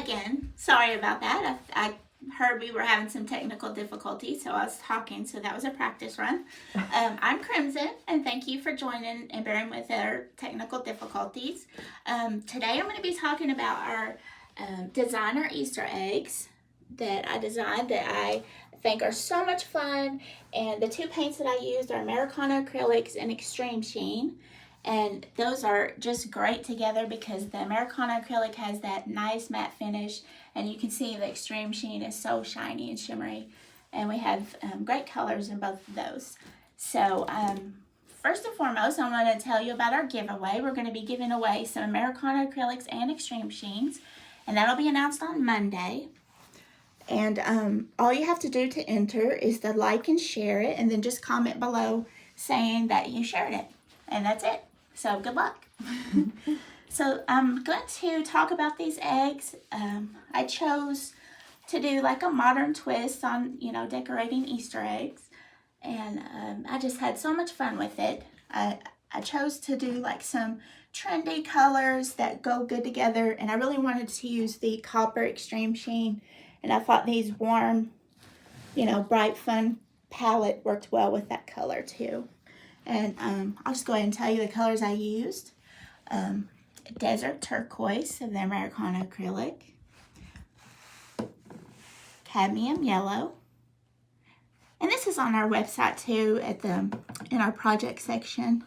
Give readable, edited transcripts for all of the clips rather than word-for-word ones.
again. Sorry about that. I heard we were having some technical difficulties, so I was talking, so that was a practice run. I'm Crimson, and thank you for joining and bearing with our technical difficulties. Today I'm going to be talking about our designer Easter eggs that I designed that I think are so much fun. And the two paints that I used are Americana acrylics and Extreme Sheen. And those are just great together because the Americana acrylic has that nice matte finish, and you can see the Extreme Sheen is so shiny and shimmery. And we have great colors in both of those. So first and foremost, I want to tell you about our giveaway. We're going to be giving away some Americana acrylics and Extreme Sheens, and that'll be announced on Monday. And all you have to do to enter is to like and share it, and then just comment below saying that you shared it. And that's it. So good luck. So I'm going to talk about these eggs. I chose to do like a modern twist on, decorating Easter eggs. And I just had so much fun with it. I chose to do like some trendy colors that go good together. And I really wanted to use the Copper Extreme Sheen. And I thought these warm, bright, fun palette worked well with that color too. And I'll just go ahead and tell you the colors I used. Desert Turquoise of the Americana acrylic. Cadmium Yellow. And this is on our website too in our project section.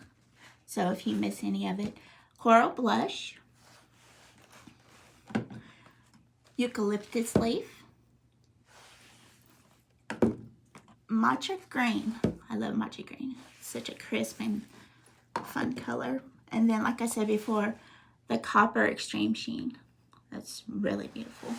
So if you miss any of it. Coral Blush. Eucalyptus Leaf. Matcha Green. I love matcha green. It's such a crisp and fun color. And then, like I said before, the Copper Extreme Sheen. That's really beautiful.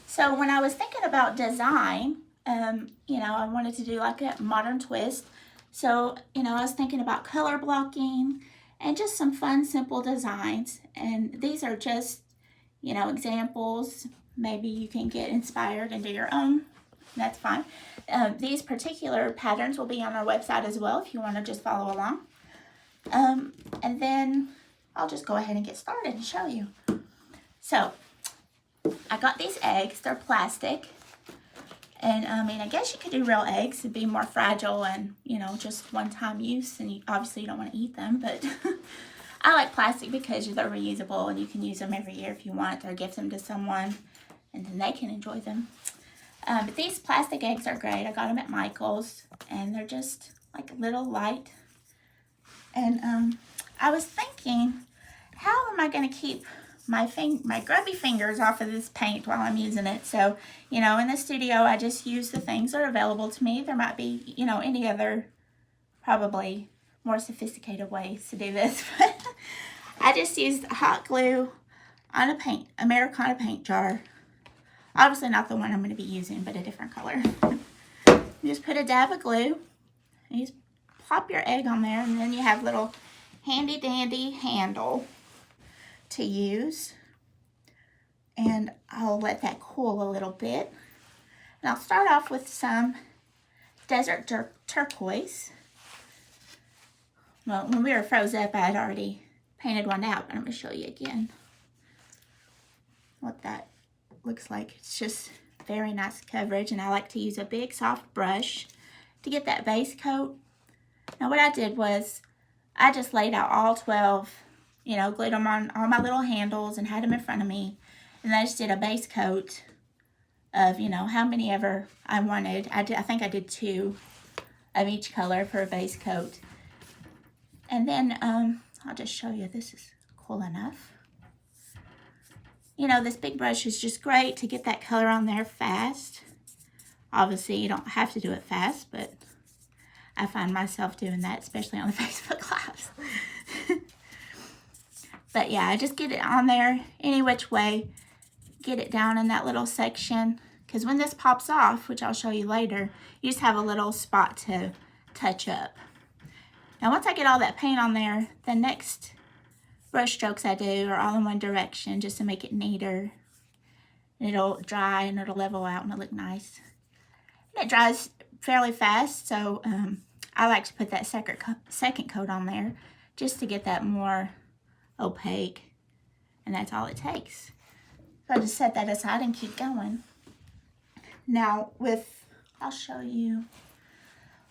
So when I was thinking about design, I wanted to do like a modern twist. So, I was thinking about color blocking and just some fun, simple designs. And these are just, examples. Maybe you can get inspired and do your own. That's fine. These particular patterns will be on our website as well if you want to just follow along. And then I'll just go ahead and get started and show you. So I got these eggs. They're plastic. And I guess you could do real eggs. It'd be more fragile and, just one-time use. And obviously you don't want to eat them, but I like plastic because they're reusable and you can use them every year if you want, or give them to someone and then they can enjoy them. But these plastic eggs are great. I got them at Michael's, and they're just like little light. And I was thinking, how am I going to keep my grubby fingers off of this paint while I'm using it? So, in the studio, I just use the things that are available to me. There might be, any other probably more sophisticated ways to do this. But I just used hot glue on a Americana paint jar. Obviously not the one I'm going to be using, but a different color. You just put a dab of glue. You just plop your egg on there, and then you have little handy dandy handle to use. And I'll let that cool a little bit. And I'll start off with some Desert Turquoise. Well, when we were froze up, I had already painted one out, but I'm going to show you again what that looks like. It's just very nice coverage, and I like to use a big soft brush to get that base coat. Now what I did was I just laid out all 12, glued them on all my little handles and had them in front of me, and I just did a base coat of how many ever I wanted. I think I did 2 of each color for a base coat. And then I'll just show you. This is cool enough. This big brush is just great to get that color on there fast. Obviously, you don't have to do it fast, but I find myself doing that, especially on the Facebook Lives. But yeah, I just get it on there any which way. Get it down in that little section. Because when this pops off, which I'll show you later, you just have a little spot to touch up. Now, once I get all that paint on there, the next brush strokes I do are all in one direction just to make it neater. And it'll dry and it'll level out and it'll look nice. And it dries fairly fast, so I like to put that second coat on there just to get that more opaque And that's all it takes. So I just set that aside and keep going. Now I'll show you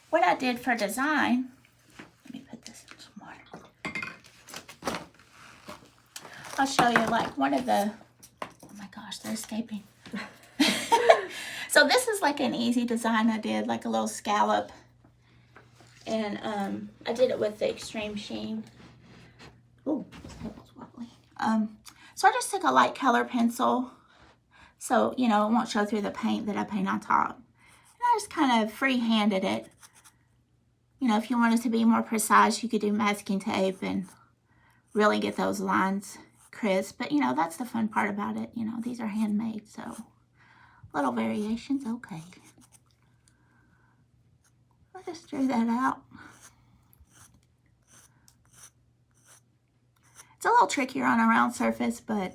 what I did for design. Let me put this in some water. I'll show you like one of the, oh my gosh, they're escaping. So this is like an easy design I did, like a little scallop. And I did it with the extreme sheen. Oh, this table's wobbly. So I just took a light color pencil, so you know it won't show through the paint that I paint on top. And I just kind of free-handed it. You know, if you wanted to be more precise, you could do masking tape and really get those lines crisp. But you know, that's the fun part about it. You know, these are handmade, so little variations, okay. I just drew that out. It's a little trickier on a round surface, but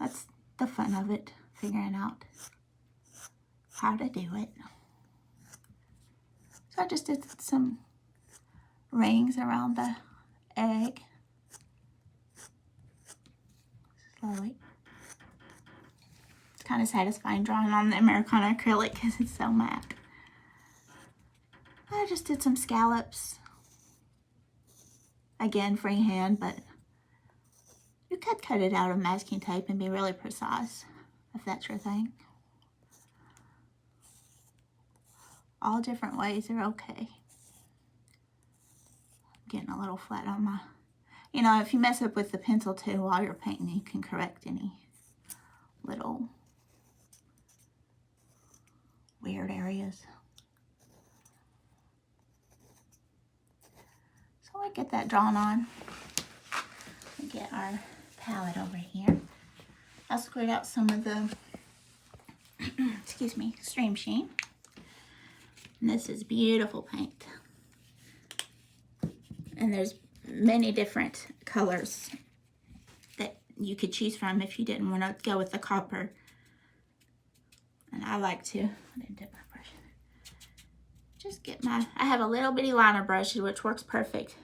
that's the fun of it, figuring out how to do it. So I just did some rings around the egg. Slowly. It's kind of satisfying drawing on the Americana acrylic because it's so matte. I just did some scallops. Again, freehand, but you could cut it out of masking tape and be really precise, if that's your thing. All different ways are okay. Getting a little flat on my, you know, if you mess up with the pencil too while you're painting, you can correct any little weird areas. So I get that drawn on. We get our palette over here. I screwed out some of the, excuse me, extreme sheen. And this is beautiful paint. And there's many different colors that you could choose from if you didn't want to go with the copper. And I like to, I didn't dip my brush. Just get I have a little bitty liner brush, which works perfect.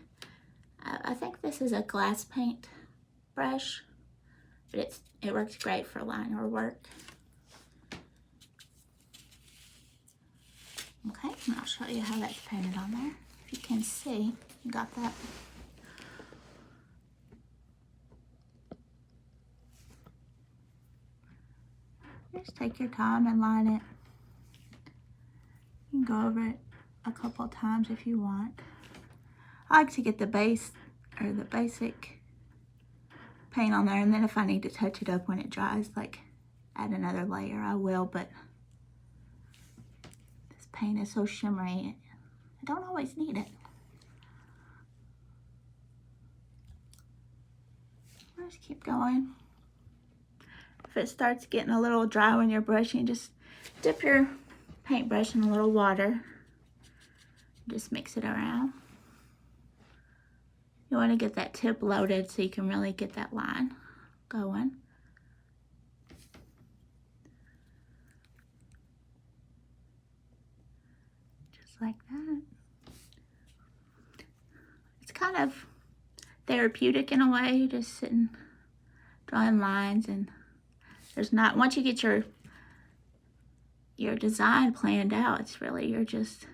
I think this is a glass paint brush, but it works great for liner work. Okay, and I'll show you how that's painted on there. If you can see, you got that. Just take your time and line it. You can go over it a couple times if you want. I like to get the base or the basic paint on there, and then if I need to touch it up when it dries, like add another layer, I will, but this paint is so shimmery, I don't always need it. Just keep going. If it starts getting a little dry when you're brushing, just dip your paintbrush in a little water. Just mix it around. You want to get that tip loaded so you can really get that line going. Just like that. It's kind of therapeutic in a way, just sitting, drawing lines, and there's not, once you get your design planned out, it's really, you're just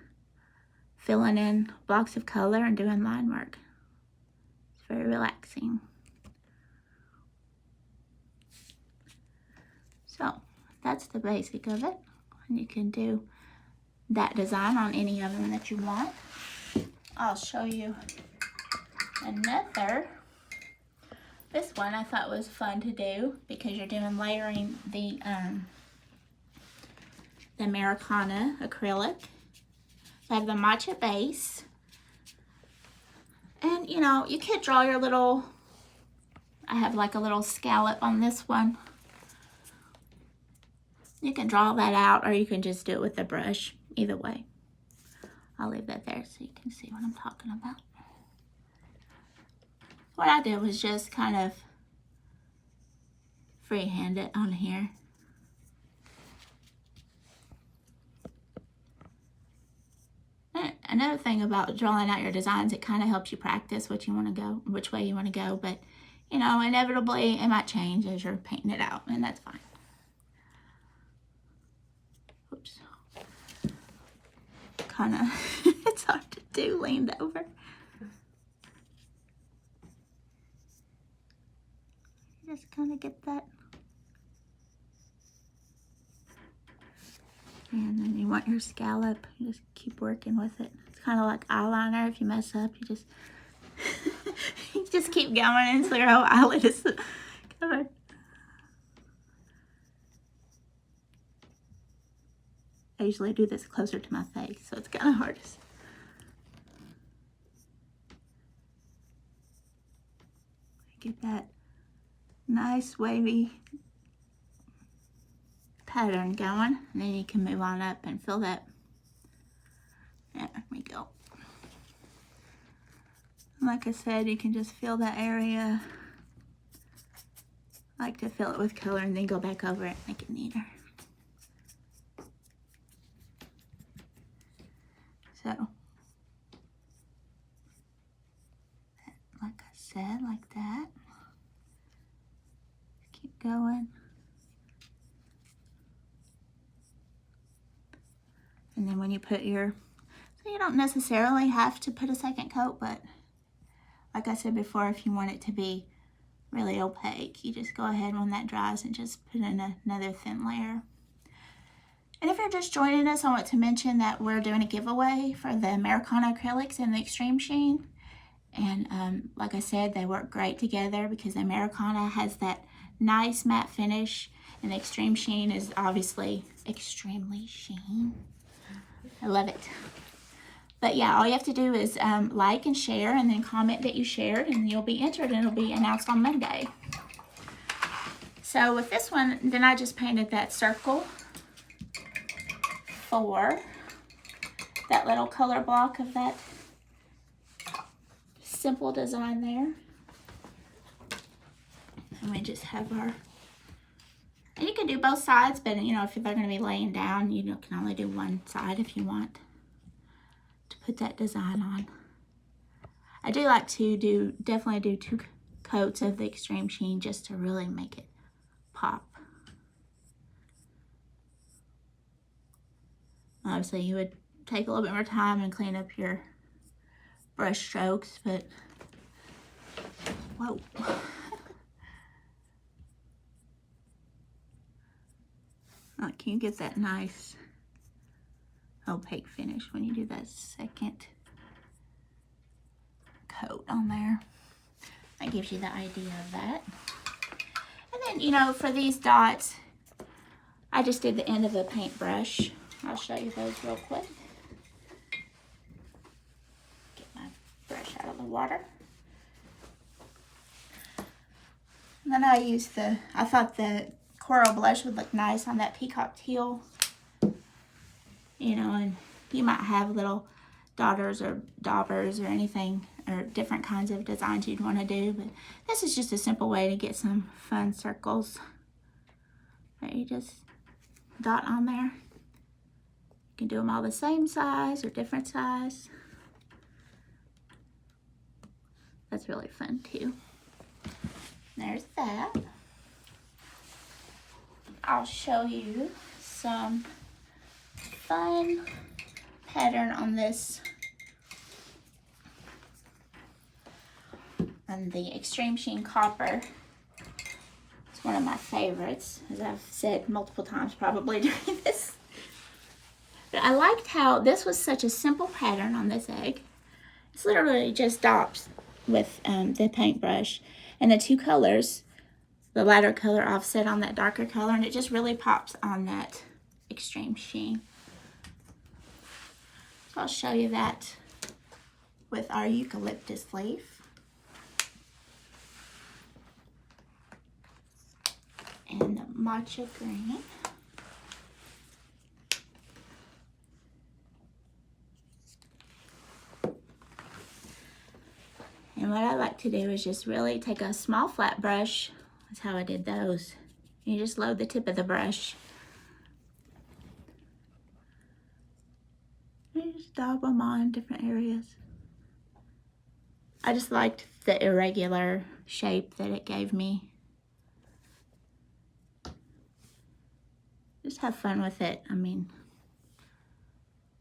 filling in blocks of color and doing line work. It's very relaxing. So that's the basic of it. And you can do that design on any of them that you want. I'll show you another. This one I thought was fun to do because you're doing layering the Americana acrylic. So I have the matcha base. And you know, you could draw your little, I have like a little scallop on this one. You can draw that out, or you can just do it with a brush. Either way. I'll leave that there so you can see what I'm talking about. What I did was just kind of freehand it on here. And another thing about drawing out your designs, it kind of helps you practice what you want to go, which way you want to go. But you know, inevitably it might change as you're painting it out, and that's fine. Oops. Kind of, it's hard to do leaned over. Just kind of get that. And then you want your scallop, you just keep working with it. It's kind of like eyeliner. If you mess up, you just you just keep going until your whole eyelid is covered. I usually do this closer to my face, so it's kind of hard to see. Get that nice wavy pattern going, and then you can move on up and fill that. There we go. Like I said, you can just fill that area. I like to fill it with color and then go back over it and make it neater. So, like I said, like that. Keep going. And then when you put your, so you don't necessarily have to put a second coat, but like I said before, if you want it to be really opaque, you just go ahead when that dries and just put in another thin layer. And if you're just joining us, I want to mention that we're doing a giveaway for the Americana acrylics and the Extreme Sheen. And like I said, they work great together because the Americana has that nice matte finish, and the Extreme Sheen is obviously extremely sheen. I love it. But yeah, all you have to do is like and share, and then comment that you shared, and you'll be entered, and it'll be announced on Monday. So with this one, then I just painted that circle for that little color block of that simple design there. And we just have our, and you can do both sides, but you know, if they're going to be laying down, you can only do one side if you want to put that design on. I do like to definitely do 2 coats of the Extreme Sheen just to really make it pop. Obviously, you would take a little bit more time and clean up your brush strokes, but whoa. Like, you get that nice opaque finish when you do that second coat on there. That gives you the idea of that. And then, you know, for these dots, I just did the end of the paintbrush. I'll show you those real quick. Get my brush out of the water. And then I used I thought the coral blush would look nice on that peacock teal. You know, and you might have little daughters or daubers or anything, or different kinds of designs you'd want to do, but this is just a simple way to get some fun circles. Right, you just dot on there. You can do them all the same size or different size. That's really fun too. There's that. I'll show you some fun pattern on this, on the Extreme Sheen Copper. It's one of my favorites, as I've said multiple times probably during this. But I liked how this was such a simple pattern on this egg. It's literally just dots with the paintbrush and the 2 colors, the lighter color offset on that darker color, and it just really pops on that Extreme Sheen. So I'll show you that with our eucalyptus leaf. And the matcha green. And what I like to do is just really take a small flat brush. That's how I did those. You just load the tip of the brush. You just dab them on different areas. I just liked the irregular shape that it gave me. Just have fun with it. I mean,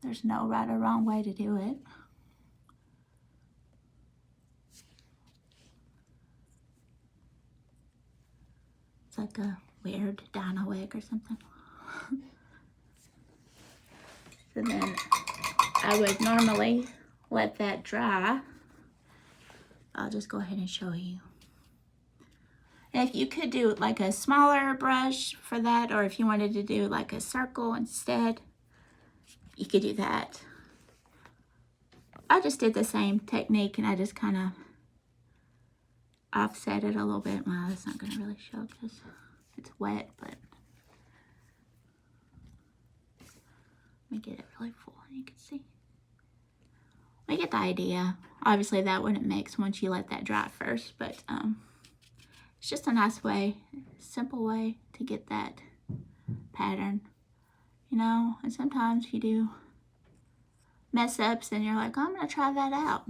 there's no right or wrong way to do it. It's like a weird dino egg or something. So then I would normally let that dry. I'll just go ahead and show you. And if you could do like a smaller brush for that, or if you wanted to do like a circle instead, you could do that. I just did the same technique and I just kind of offset it a little bit. Well, that's not going to really show because it's wet, but let me get it really full and you can see. We get the idea. Obviously that wouldn't mix once you let that dry first, but it's just a nice way, simple way to get that pattern, you know. And sometimes you do mess ups and you're like, oh, I'm gonna try that out.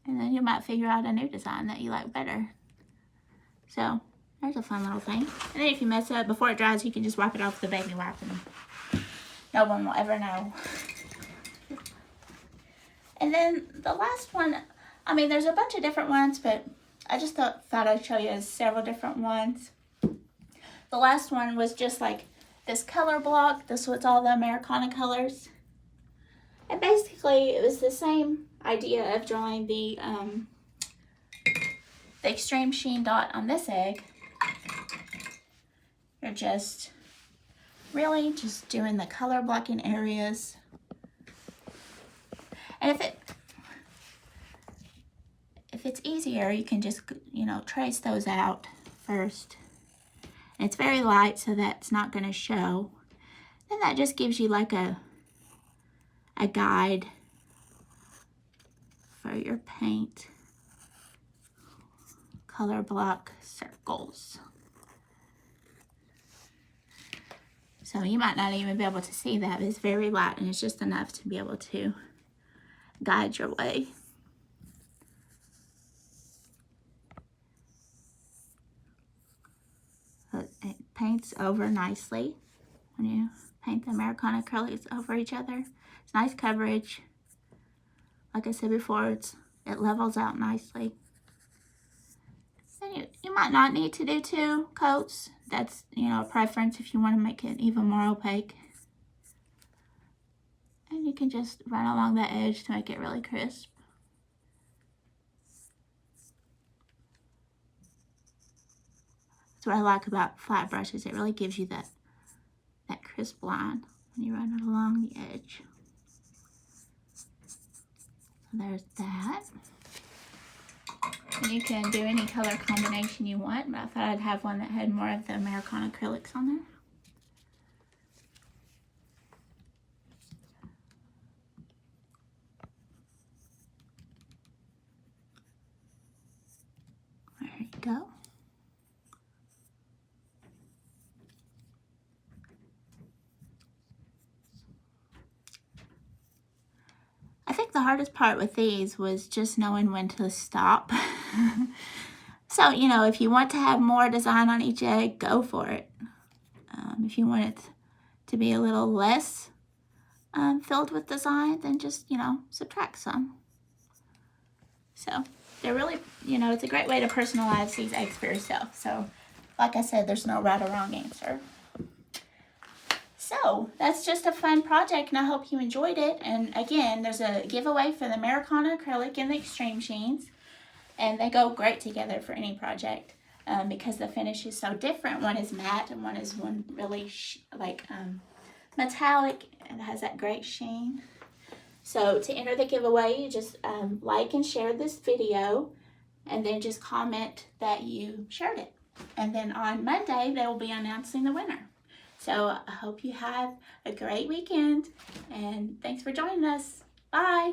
And then you might figure out a new design that you like better. So there's a fun little thing. And then if you mess up before it dries, you can just wipe it off with a baby wipe and no one will ever know. And then the last one, I mean, there's a bunch of different ones, but I just thought I'd show you several different ones. The last one was just like this color block. This was all the Americana colors. And basically, it was the same idea of drawing the extreme sheen dot on this egg. You're just really just doing the color blocking areas. And if it's easier, you can just, you know, trace those out first. And it's very light, so that's not going to show. Then that just gives you like a guide for your paint color block circles. So you might not even be able to see that, but it's very light and it's just enough to be able to guide your way. It paints over nicely when you paint the Americana acrylics over each other. It's nice coverage. Like I said before, it levels out nicely. And you might not need to do 2 coats. That's, you know, a preference if you want to make it even more opaque. And you can just run along the edge to make it really crisp. That's what I like about flat brushes. It really gives you that crisp line when you run it along the edge. So there's that. And you can do any color combination you want, but I thought I'd have one that had more of the Americana acrylics on there. There you go. I think the hardest part with these was just knowing when to stop. So, you know, if you want to have more design on each egg, go for it. If you want it to be a little less filled with design, then just, you know, subtract some. So they're really, you know, it's a great way to personalize these eggs for yourself. So like I said, there's no right or wrong answer. So that's just a fun project and I hope you enjoyed it. And again, there's a giveaway for the Americana acrylic and the extreme sheens. And they go great together for any project because the finish is so different. One is matte and one is really metallic and has that great sheen. So to enter the giveaway, you just like and share this video and then just comment that you shared it. And then on Monday, they will be announcing the winner. So I hope you have a great weekend and thanks for joining us. Bye.